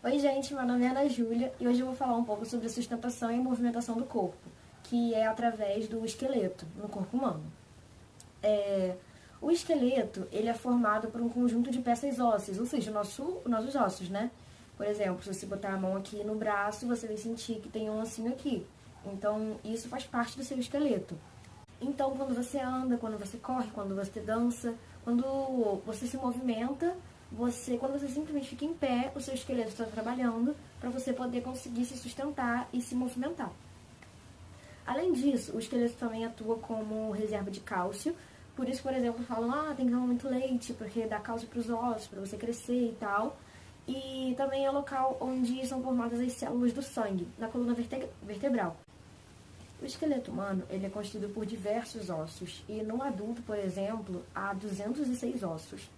Oi gente, meu nome é Ana Júlia e hoje eu vou falar um pouco sobre a sustentação e movimentação do corpo, que é através do esqueleto no corpo humano. O esqueleto ele é formado por um conjunto de peças ósseas, ou seja, nossos ossos, né? Por exemplo, se você botar a mão aqui no braço, você vai sentir que tem um ossinho aqui. Então, isso faz parte do seu esqueleto. Então, quando você anda, quando você corre, quando você dança, quando você se movimenta, quando você simplesmente fica em pé, o seu esqueleto está trabalhando para você poder conseguir se sustentar e se movimentar. Além disso, o esqueleto também atua como reserva de cálcio. Por isso, por exemplo, falam, tem que tomar muito leite, porque dá cálcio para os ossos, para você crescer e tal. E também é o local onde são formadas as células do sangue, na coluna vertebral. O esqueleto humano ele é constituído por diversos ossos, e no adulto, por exemplo, há 206 ossos.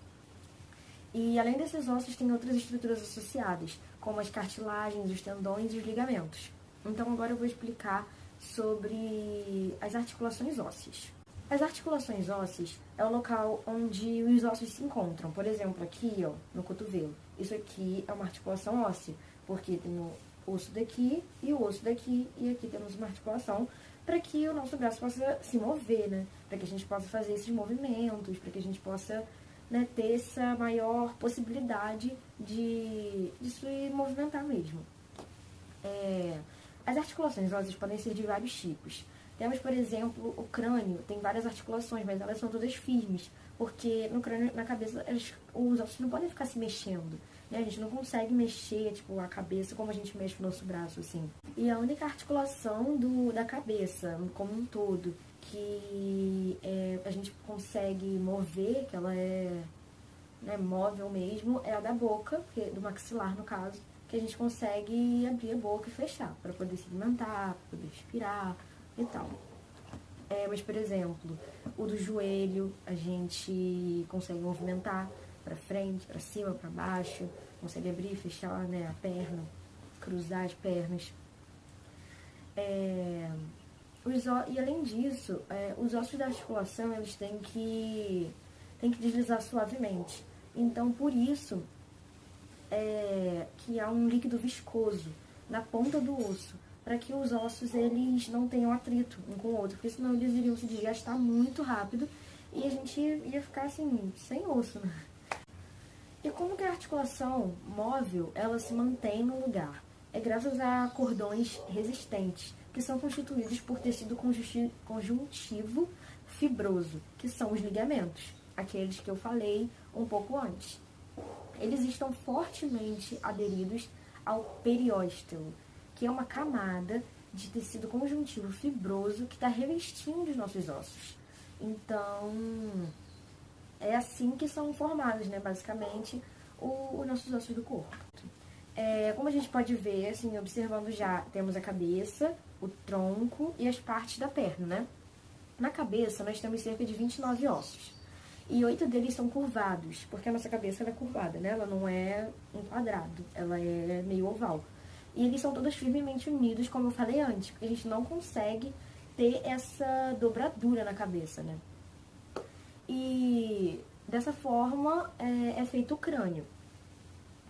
E além desses ossos, tem outras estruturas associadas, como as cartilagens, os tendões e os ligamentos. Então agora eu vou explicar sobre as articulações ósseas. As articulações ósseas é o local onde os ossos se encontram. Por exemplo, aqui, ó, no cotovelo. Isso aqui é uma articulação óssea, porque tem o osso daqui e o osso daqui, e aqui temos uma articulação para que o nosso braço possa se mover, né? Para que a gente possa fazer esses movimentos, para que a gente possa, né, ter essa maior possibilidade de se movimentar mesmo. As articulações ósseas podem ser de vários tipos. Temos, por exemplo, o crânio, tem várias articulações, mas elas são todas firmes, porque no crânio, na cabeça, os ossos não podem ficar se mexendo, né? A gente não consegue mexer, tipo, a cabeça como a gente mexe o nosso braço, assim. E a única articulação da cabeça, como um todo, que a gente consegue mover, que ela é, né, móvel mesmo, é a da boca, do maxilar, no caso, que a gente consegue abrir a boca e fechar, para poder se alimentar, para poder respirar e tal. Mas, por exemplo, o do joelho, a gente consegue movimentar para frente, para cima, para baixo, consegue abrir e fechar, né, a perna, cruzar as pernas. E além disso, os ossos da articulação, eles têm que deslizar suavemente. Então, por isso, que há um líquido viscoso na ponta do osso, para que os ossos eles não tenham atrito um com o outro, porque senão eles iriam se desgastar muito rápido e a gente ia ficar assim, sem osso, né? E como que a articulação móvel ela se mantém no lugar? É graças a cordões resistentes, que são constituídos por tecido conjuntivo fibroso, que são os ligamentos, aqueles que eu falei um pouco antes. Eles estão fortemente aderidos ao periósteo, que é uma camada de tecido conjuntivo fibroso que está revestindo os nossos ossos. Então, é assim que são formados, né, basicamente, os nossos ossos do corpo. Como a gente pode ver, assim, observando já, temos a cabeça, o tronco e as partes da perna, né? Na cabeça, nós temos cerca de 29 ossos. E 8 deles são curvados, porque a nossa cabeça ela é curvada, né? Ela não é um quadrado, ela é meio oval. E eles são todos firmemente unidos, como eu falei antes, porque a gente não consegue ter essa dobradura na cabeça, né? E dessa forma é feito o crânio,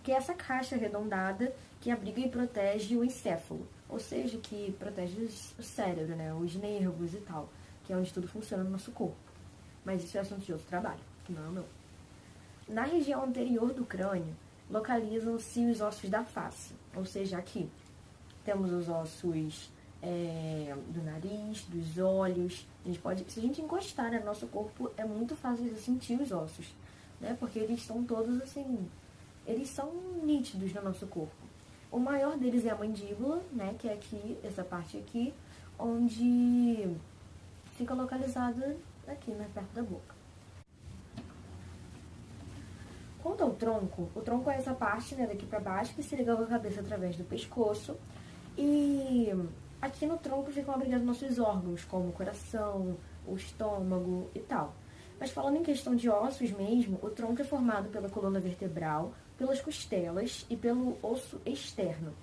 que é essa caixa arredondada que abriga e protege o encéfalo, ou seja, que protege o cérebro, né? Os nervos e tal, que é onde tudo funciona no nosso corpo. Mas isso é assunto de outro trabalho, que não é o meu. Na região anterior do crânio, localizam-se os ossos da face, ou seja, aqui temos os ossos do nariz, dos olhos. Se a gente encostar no nosso corpo, é muito fácil de sentir os ossos, né? Porque eles estão todos assim, eles são nítidos no nosso corpo. O maior deles é a mandíbula, né? Que é aqui, essa parte aqui, onde fica localizada aqui, né, perto da boca. Quanto ao tronco, o tronco é essa parte, né, daqui pra baixo, que se liga com a cabeça através do pescoço. E aqui no tronco ficam abrigados nossos órgãos, como o coração, o estômago e tal. Mas falando em questão de ossos mesmo, o tronco é formado pela coluna vertebral, pelas costelas e pelo osso externo.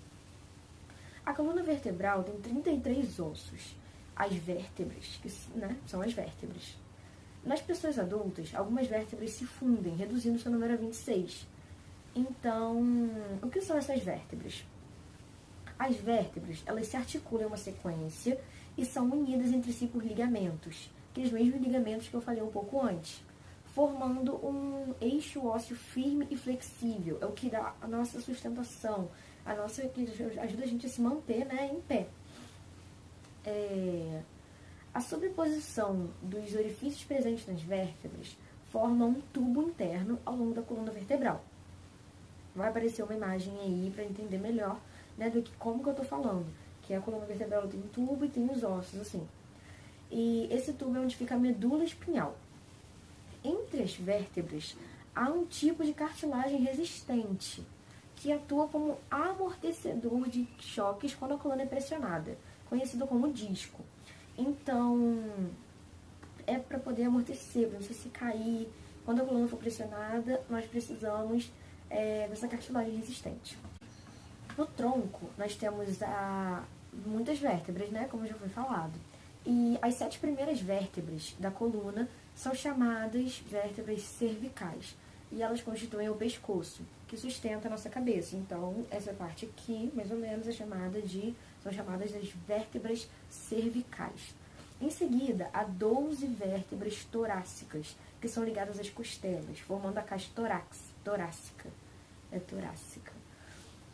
A coluna vertebral tem 33 ossos, as vértebras, que, né, são as vértebras. Nas pessoas adultas, algumas vértebras se fundem, reduzindo seu número a 26. Então, o que são essas vértebras? As vértebras, elas se articulam em uma sequência e são unidas entre si por ligamentos, aqueles mesmos ligamentos que eu falei um pouco antes, formando um eixo ósseo firme e flexível. É o que dá a nossa sustentação, que ajuda a gente a se manter, né, em pé. A sobreposição dos orifícios presentes nas vértebras forma um tubo interno ao longo da coluna vertebral. Vai aparecer uma imagem aí para entender melhor, né, do que como que eu tô falando. Que a coluna vertebral tem um tubo e tem os ossos, assim. E esse tubo é onde fica a medula espinhal. Entre as vértebras, há um tipo de cartilagem resistente, que atua como amortecedor de choques quando a coluna é pressionada, conhecido como disco. Então, é para poder amortecer, para você se cair. Quando a coluna for pressionada, nós precisamos dessa cartilagem resistente. No tronco, nós temos muitas vértebras, né, como já foi falado. E as 7 primeiras vértebras da coluna são chamadas vértebras cervicais. E elas constituem o pescoço, que sustenta a nossa cabeça. Então, essa parte aqui, mais ou menos, são chamadas das vértebras cervicais. Em seguida, há 12 vértebras torácicas, que são ligadas às costelas, formando a caixa torácica. Torácica.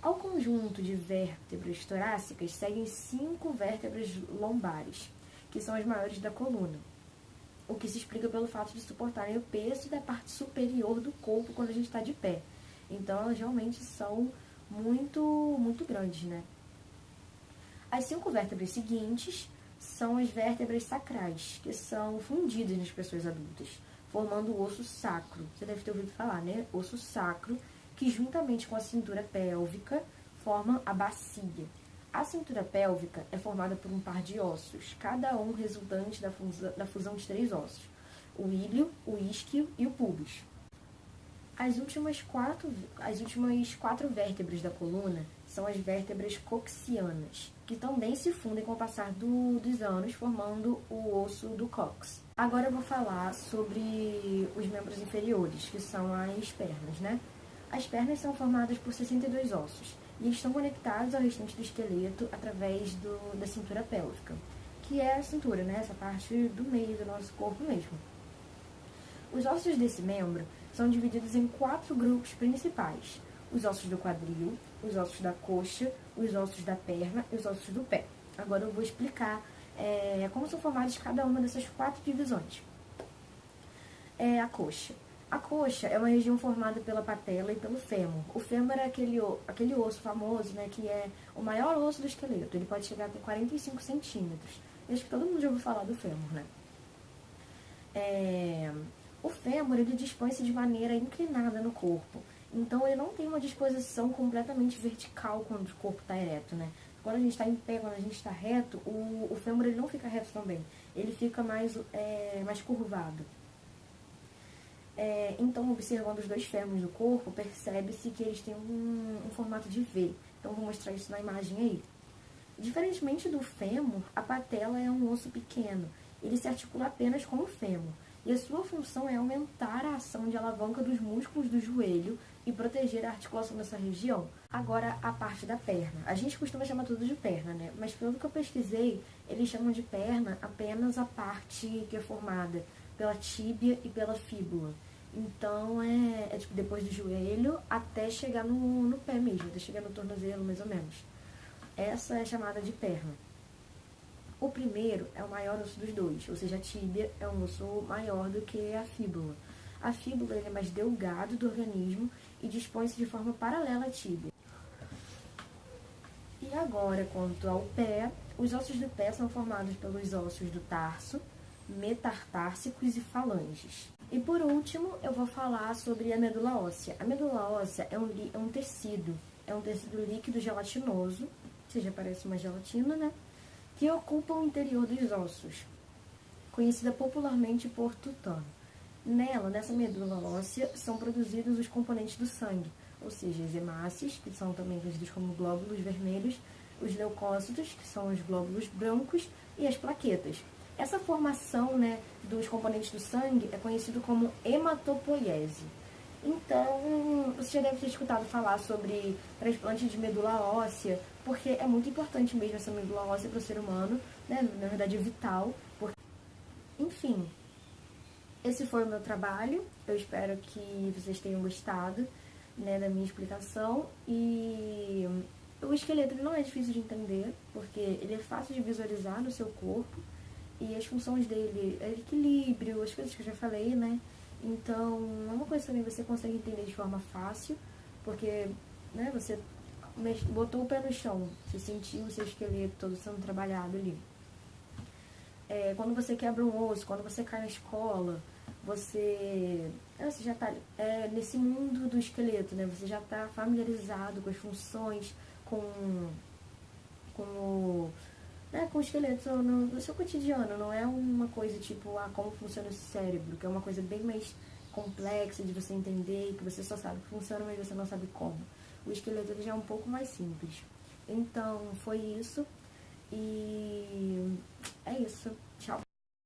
Ao conjunto de vértebras torácicas seguem 5 vértebras lombares, que são as maiores da coluna, o que se explica pelo fato de suportarem o peso da parte superior do corpo quando a gente está de pé. Então, elas realmente são muito, muito grandes, né? As 5 vértebras seguintes são as vértebras sacrais, que são fundidas nas pessoas adultas, formando o osso sacro. Você deve ter ouvido falar, né? Osso sacro, que juntamente com a cintura pélvica formam a bacia. A cintura pélvica é formada por um par de ossos, cada um resultante da fusão de 3 ossos: o íleo, o isquio e o pubis. As últimas 4 vértebras da coluna são as vértebras coxianas, que também se fundem com o passar dos anos, formando o osso do cóccix. Agora eu vou falar sobre os membros inferiores, que são as pernas, né? As pernas são formadas por 62 ossos e estão conectados ao restante do esqueleto através da cintura pélvica, que é a cintura, né? Essa parte do meio do nosso corpo mesmo. Os ossos desse membro são divididos em 4 grupos principais: os ossos do quadril, os ossos da coxa, os ossos da perna e os ossos do pé. Agora eu vou explicar como são formadas cada uma dessas 4 divisões. A coxa. A coxa é uma região formada pela patela e pelo fêmur. O fêmur é aquele osso famoso, né, que é o maior osso do esqueleto. Ele pode chegar até 45 centímetros. Acho que todo mundo já ouviu falar do fêmur, né? O fêmur, ele dispõe-se de maneira inclinada no corpo. Então, ele não tem uma disposição completamente vertical quando o corpo está ereto, né? Quando a gente está em pé, quando a gente está reto, o fêmur ele não fica reto também. Ele fica mais curvado. Então, observando os 2 fêmurs do corpo, percebe-se que eles têm um formato de V. Então, vou mostrar isso na imagem aí. Diferentemente do fêmur, a patela é um osso pequeno. Ele se articula apenas com o fêmur. E a sua função é aumentar a ação de alavanca dos músculos do joelho e proteger a articulação dessa região. Agora, a parte da perna. A gente costuma chamar tudo de perna, né? Mas pelo que eu pesquisei, eles chamam de perna apenas a parte que é formada pela tíbia e pela fíbula. Então, tipo depois do joelho até chegar no pé mesmo, até chegar no tornozelo, mais ou menos. Essa é chamada de perna. O primeiro é o maior osso dos 2, ou seja, a tíbia é um osso maior do que a fíbula. A fíbula é mais delgado do organismo e dispõe-se de forma paralela à tíbia. E agora, quanto ao pé, os ossos do pé são formados pelos ossos do tarso, metatartársicos e falanges. E por último, eu vou falar sobre a medula óssea. A medula óssea é um tecido líquido gelatinoso, ou seja, parece uma gelatina, né? Que ocupa o interior dos ossos, conhecida popularmente por tutano. Nessa medula óssea, são produzidos os componentes do sangue, ou seja, as hemácias, que são também conhecidos como glóbulos vermelhos, os leucócitos, que são os glóbulos brancos, e as plaquetas. Essa formação, né, dos componentes do sangue é conhecido como hematopoiese. Então, você já deve ter escutado falar sobre transplante de medula óssea, porque é muito importante mesmo essa medula óssea para o ser humano, né? Na verdade é vital. Enfim, esse foi o meu trabalho. Eu espero que vocês tenham gostado, né, da minha explicação. E o esqueleto não é difícil de entender, porque ele é fácil de visualizar no seu corpo. E as funções dele é equilíbrio, as coisas que eu já falei, né? Então, é uma coisa também que você consegue entender de forma fácil, porque, né, você botou o pé no chão, você sentiu o seu esqueleto todo sendo trabalhado ali. Quando você quebra um osso, quando você cai na escola, você já está nesse mundo do esqueleto, né? Você já está familiarizado com as funções, com o, né, com o esqueleto no seu cotidiano. Não é uma coisa tipo, como funciona o cérebro, que é uma coisa bem mais complexa de você entender, que você só sabe que funciona, mas você não sabe como. O esqueleto ele já é um pouco mais simples. Então, foi isso. E é isso.